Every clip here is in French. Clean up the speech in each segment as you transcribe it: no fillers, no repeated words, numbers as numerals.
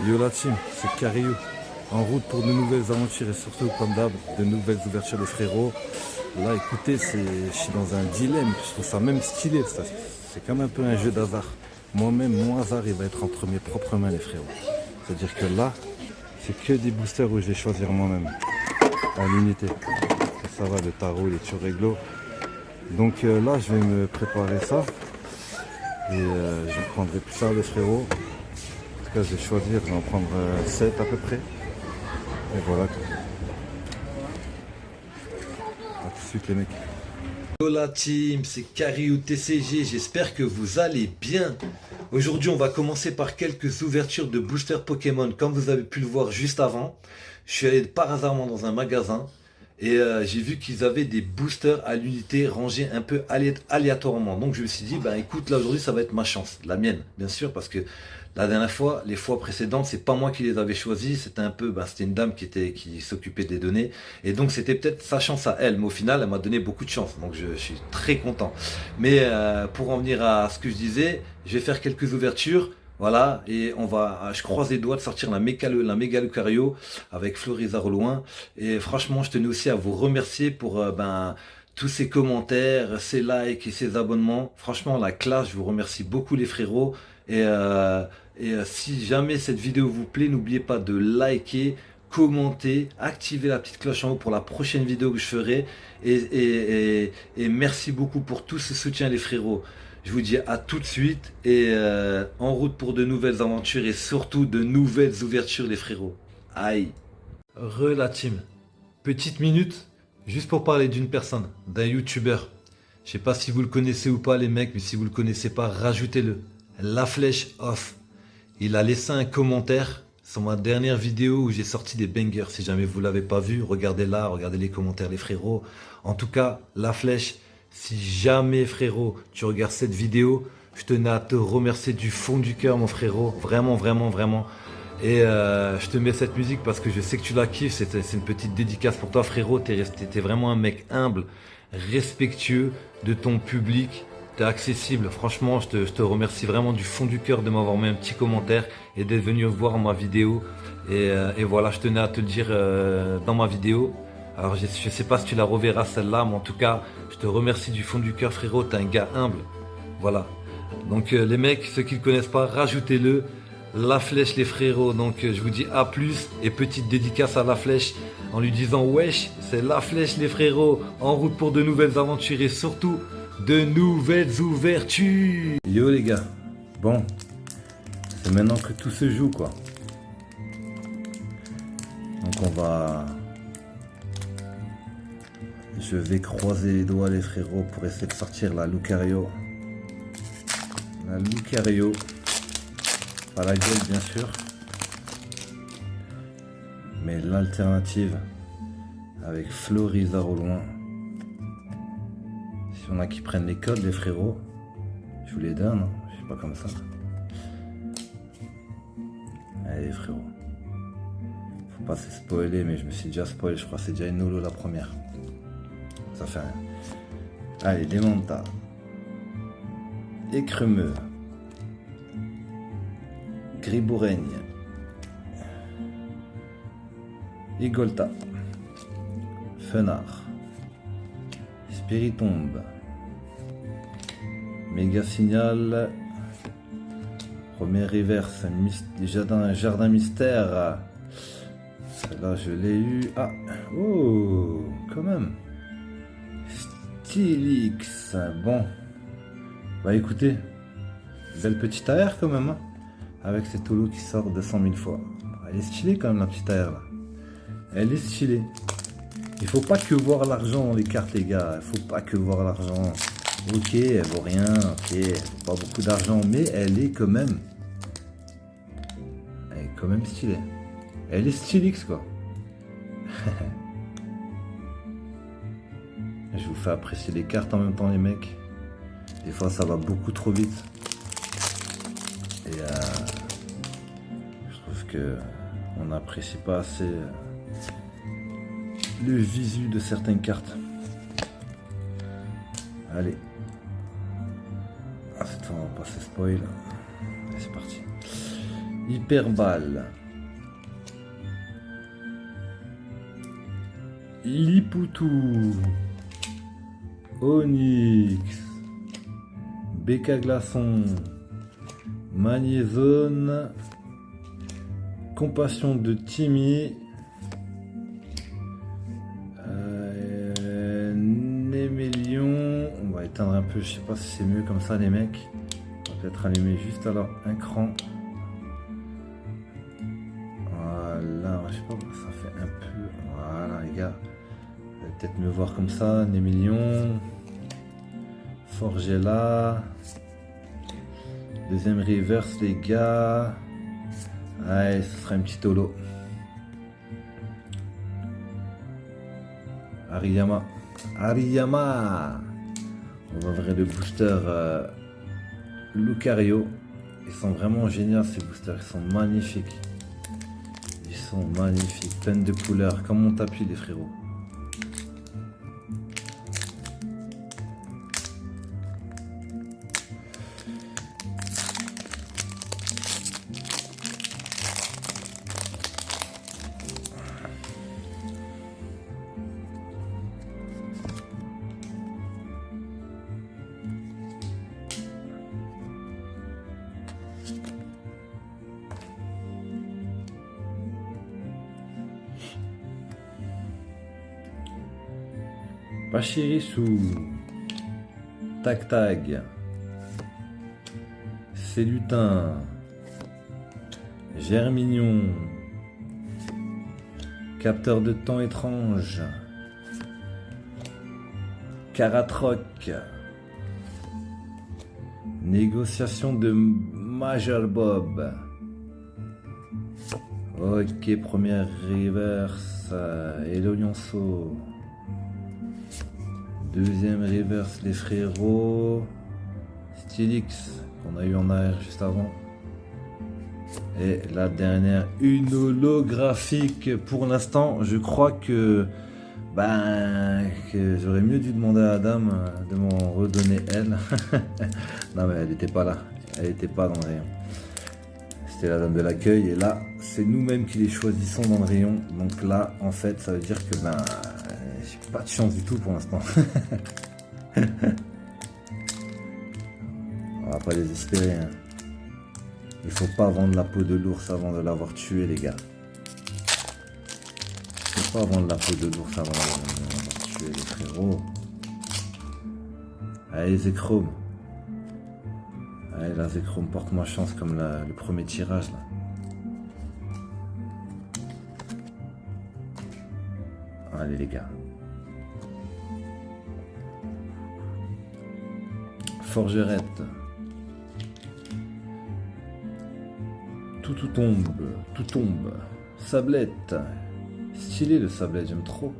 Yo la team, c'est Cario. En route pour de nouvelles aventures et surtout comme d'hab, de nouvelles ouvertures les frérots. Là écoutez, je suis dans un dilemme, je trouve ça même stylé, c'est comme un peu un jeu d'hasard. Moi-même, mon hasard il va être entre mes propres mains les frérots. C'est-à-dire que là, c'est que des boosters où je vais choisir moi-même, en unité. Et ça va, le tarot, les réglo. Donc là je vais me préparer ça. Et je prendrai plus tard les frérots. En tout cas, je vais choisir, je vais en prendre 7 à peu près. Et voilà. A tout de suite les mecs. Yo la team, c'est Cario TCG, j'espère que vous allez bien. Aujourd'hui on va commencer par quelques ouvertures de boosters Pokémon. Comme vous avez pu le voir juste avant, je suis allé par hasard dans un magasin et j'ai vu qu'ils avaient des boosters à l'unité rangés un peu aléatoirement. Donc je me suis dit, bah écoute, là aujourd'hui ça va être ma chance, la mienne bien sûr, parce que la dernière fois, les fois précédentes, c'est pas moi qui les avais choisis, c'était un peu, c'était une dame qui s'occupait des données, et donc c'était peut-être sa chance à elle, mais au final, elle m'a donné beaucoup de chance, donc je suis très content. Mais pour en venir à ce que je disais, je vais faire quelques ouvertures, voilà, et je croise les doigts de sortir la méga Lucario avec Florizarre au loin, et franchement, je tenais aussi à vous remercier pour tous ces commentaires, ces likes et ces abonnements. Franchement, la classe, je vous remercie beaucoup les frérots. Et, si jamais cette vidéo vous plaît, n'oubliez pas de liker, commenter, activer la petite cloche en haut pour la prochaine vidéo que je ferai. Et merci beaucoup pour tout ce soutien les frérots. Je vous dis à tout de suite et en route pour de nouvelles aventures et surtout de nouvelles ouvertures les frérots. Aïe. La team. Petite minute, juste pour parler d'une personne, d'un youtubeur. Je sais pas si vous le connaissez ou pas les mecs, mais si vous le connaissez pas, rajoutez-le. La Flèche Off. Il a laissé un commentaire sur ma dernière vidéo où j'ai sorti des bangers. Si jamais vous l'avez pas vu, regardez là, regardez les commentaires les frérots. En tout cas, La Flèche, si jamais frérot, tu regardes cette vidéo, je tenais à te remercier du fond du cœur mon frérot. Vraiment, vraiment, vraiment. Et je te mets cette musique parce que je sais que tu la kiffes. C'est une petite dédicace pour toi frérot. T'es vraiment un mec humble, respectueux de ton public. T'es accessible. Franchement, je te remercie vraiment du fond du cœur de m'avoir mis un petit commentaire et d'être venu voir ma vidéo. Et voilà, je tenais à te le dire dans ma vidéo. Alors je sais pas si tu la reverras celle-là, mais en tout cas, je te remercie du fond du cœur frérot. T'es un gars humble. Voilà. Donc les mecs, ceux qui ne le connaissent pas, rajoutez-le. La Flèche les frérots, donc je vous dis à plus et petite dédicace à La Flèche en lui disant wesh, c'est La Flèche les frérots, en route pour de nouvelles aventures et surtout de nouvelles ouvertures. Yo les gars, bon, c'est maintenant que tout se joue quoi. Donc je vais croiser les doigts les frérots pour essayer de sortir la Lucario. La Lucario. Pas la gueule bien sûr, mais l'alternative avec Florizarre au loin. Si on a qui prennent les codes les frérots, je vous les donne, hein. Je suis pas comme ça. Allez frérots, faut pas se spoiler, mais je me suis déjà spoilé, je crois que c'est déjà une holo la première. Ça fait rien. Allez, Démonta, Écremeux, Griboureigne, Igolta, Fenard, Spiritombe, Méga Signal, Premier Reverse, Jardin Mystère. Celle-là je l'ai eu. Ah, oh, quand même. Stylix, bon. Bah écoutez, belle petite AR quand même, hein. Avec cette holo qui sort 200 000 fois. Elle est stylée quand même la petite AR là. Elle est stylée. Il faut pas que voir l'argent dans les cartes les gars. Il faut pas que voir l'argent. Ok, elle vaut rien. Ok, pas beaucoup d'argent. Mais elle est quand même. Elle est quand même stylée. Elle est stylix quoi. Je vous fais apprécier les cartes en même temps les mecs. Des fois ça va beaucoup trop vite. Et je trouve que on n'apprécie pas assez le visu de certaines cartes. Allez. Cette fois on va pas se spoil. Allez, c'est parti. Hyperball. Lipoutou. Onyx. Béca Glaçon. Magnézone. Compassion de Timmy. Némélion. On va éteindre un peu, je sais pas si c'est mieux comme ça les mecs. On va peut-être allumer juste alors un cran. Voilà, je sais pas, ça fait un peu. Voilà les gars. Vous allez peut-être me voir comme ça. Némélion. Forgella. Deuxième reverse les gars. Allez, ce sera un petit holo. Ariyama. Ariyama. On va ouvrir le booster Lucario. Ils sont vraiment géniaux ces boosters. Ils sont magnifiques. Ils sont magnifiques. Plein de couleurs. Comme mon tapis les frérots. Pachirisu, Tac Tag, Célutin, Germignon, Capteur de temps étrange, Caratroc, Négociation de Major Bob. Ok, première reverse, Elonionso. Deuxième reverse, les frérots. Stylix, qu'on a eu en arrière juste avant. Et la dernière, une holographique. Pour l'instant, je crois que j'aurais mieux dû demander à la dame de m'en redonner elle. Non mais elle n'était pas là. Elle n'était pas dans le rayon. C'était la dame de l'accueil. Et là, c'est nous-mêmes qui les choisissons dans le rayon. Donc là, en fait, ça veut dire que j'ai pas de chance du tout pour l'instant. On va pas les espérer. Hein. Il faut pas vendre la peau de l'ours avant de l'avoir tué, les gars. Il faut pas vendre la peau de l'ours avant de l'avoir tué, les frérots. Allez, Zekrom. Allez, la Zekrom, porte-moi chance comme le premier tirage là. Allez, les gars. Forgerette. Tout tombe. Sablette. Stylé le sablette, j'aime trop.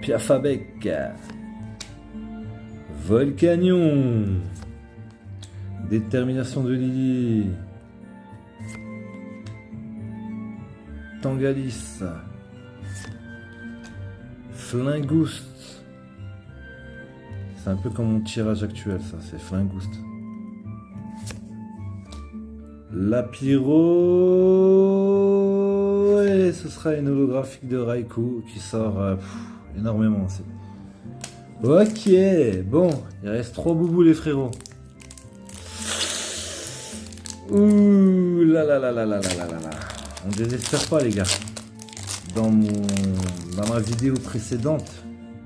Piafabec. Volcanion. Détermination de Lily. Tangalis. Flingouste. C'est un peu comme mon tirage actuel, ça, c'est Flingouste. Lapiro. Et ce sera une holographique de Raikou qui sort énormément aussi. Ok, bon, il reste 3 boubous les frérots. Ouh là là là là là là là là là. On désespère pas les gars. Dans ma vidéo précédente,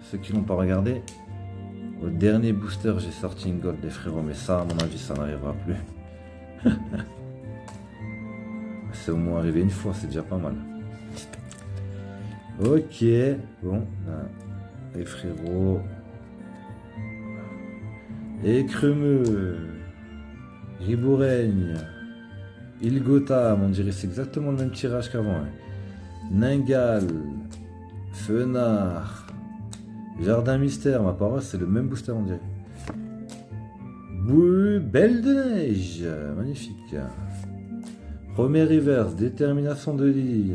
ceux qui l'ont pas regardé, au dernier booster j'ai sorti une gold des frérots, mais ça à mon avis ça n'arrivera plus. C'est au moins arrivé une fois, c'est déjà pas mal. Ok, bon, là, les frérots. Écremeux, Riboureigne, Ilgotam, on dirait c'est exactement le même tirage qu'avant. Hein. Ningal, Fenard, Jardin Mystère, ma parole, c'est le même booster on dirait. Belle de neige, magnifique. Premier reverse, détermination de Lily.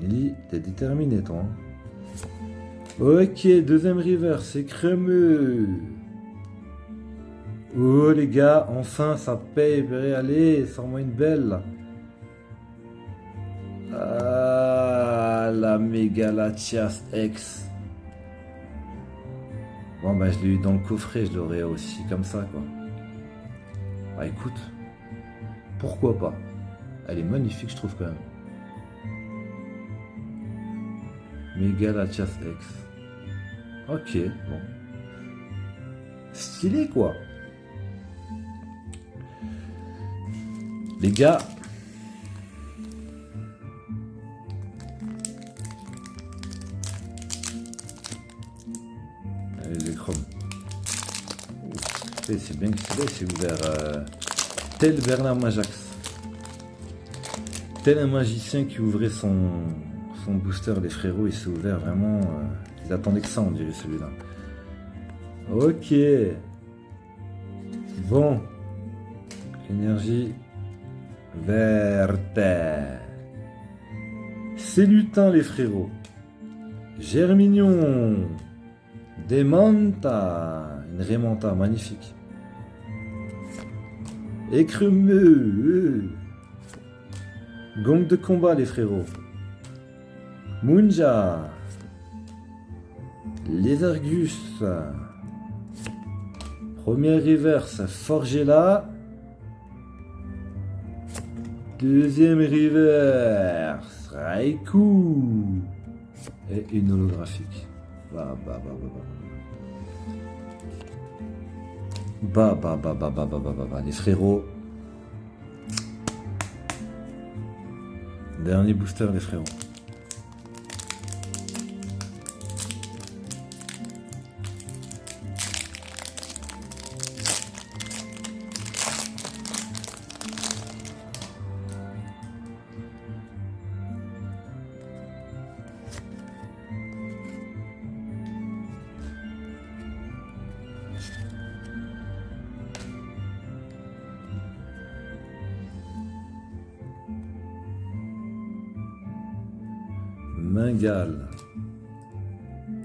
Lily, t'es déterminé toi. Hein. Ok, deuxième reverse, Écremeux. Oh les gars, enfin ça paye, allez, sors-moi une belle là. Ah, la méga Latias X. Bon bah je l'ai eu dans le coffret, je l'aurais aussi comme ça quoi. Bah écoute, pourquoi pas. Elle est magnifique je trouve quand même. Méga Latias X. Ok, bon. Stylé quoi. Les gars. Allez, les chromes. C'est bien que c'est ouvert. Tel Bernard Majax. Tel un magicien qui ouvrait son booster, les frérots, il s'est ouvert vraiment. Ils attendaient que ça, on dirait celui-là. Ok. Bon. Énergie verte. C'est lutin, les frérots. Germignon. Demanta. Une Remanta, magnifique. Écremeux. Gong de combat, les frérots. Munja. Les Argus. Première reverse, Forgella. Deuxième reverse, Raikou. Et une holographique. Bah. Les frérots. Dernier booster, les frérots. Mingale,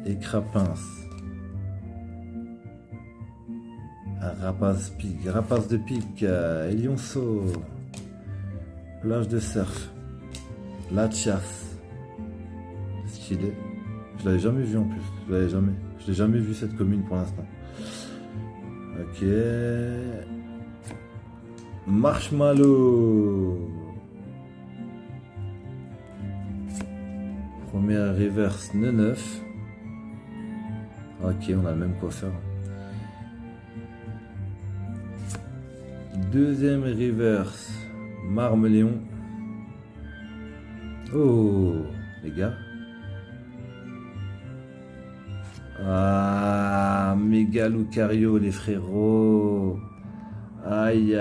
Écrapince, Rapace de pique, Elionceau, Plage de surf, Latias, stylé. Je l'avais jamais vu en plus, je l'ai jamais vu cette commune pour l'instant. Ok. Marshmallow. Première reverse 9. Ok, on a le même coiffeur. Deuxième reverse Marmeléon. Oh, les gars. Ah, méga Lucario, les frérots. Aïe,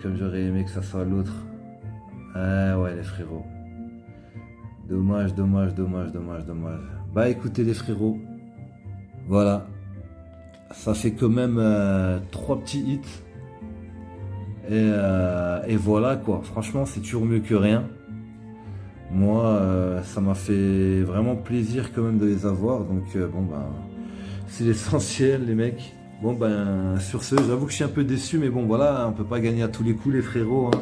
comme j'aurais aimé que ça soit l'autre. Ah ouais, les frérots. Dommage. Bah écoutez les frérots, voilà, ça fait quand même 3 petits hits. Et voilà quoi, franchement c'est toujours mieux que rien. Moi ça m'a fait vraiment plaisir quand même de les avoir. Donc bon ben c'est l'essentiel les mecs. Bon ben sur ce, j'avoue que je suis un peu déçu, mais bon voilà, on peut pas gagner à tous les coups les frérots hein.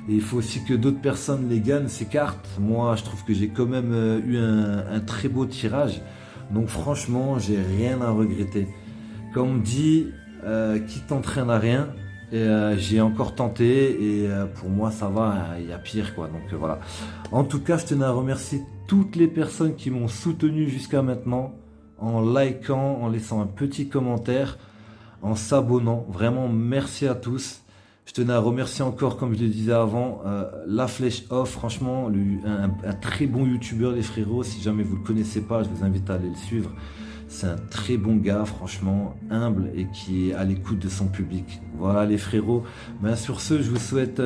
Et il faut aussi que d'autres personnes les gagnent ces cartes. Moi je trouve que j'ai quand même eu un très beau tirage. Donc franchement j'ai rien à regretter. Comme on dit, qui t'entraîne à rien. Et j'ai encore tenté et pour moi ça va, il y a pire quoi. Donc voilà. En tout cas je tenais à remercier toutes les personnes qui m'ont soutenu jusqu'à maintenant, en likant, en laissant un petit commentaire, en s'abonnant. Vraiment merci à tous. Je tenais à remercier encore, comme je le disais avant, La Flèche Off, franchement un très bon youtubeur les frérots. Si jamais vous le connaissez pas, je vous invite à aller le suivre. C'est un très bon gars, franchement, humble et qui est à l'écoute de son public. Voilà les frérots. Ben, sur ce, je vous souhaite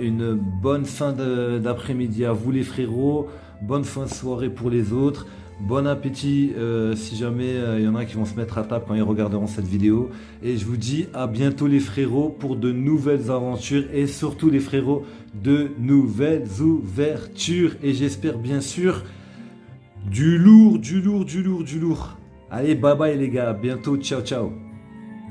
une bonne fin d'après-midi à vous les frérots. Bonne fin de soirée pour les autres. Bon appétit si jamais il y en a qui vont se mettre à table quand ils regarderont cette vidéo. Et je vous dis à bientôt les frérots pour de nouvelles aventures. Et surtout les frérots, de nouvelles ouvertures. Et j'espère bien sûr du lourd. Allez, bye bye les gars, à bientôt, ciao ciao.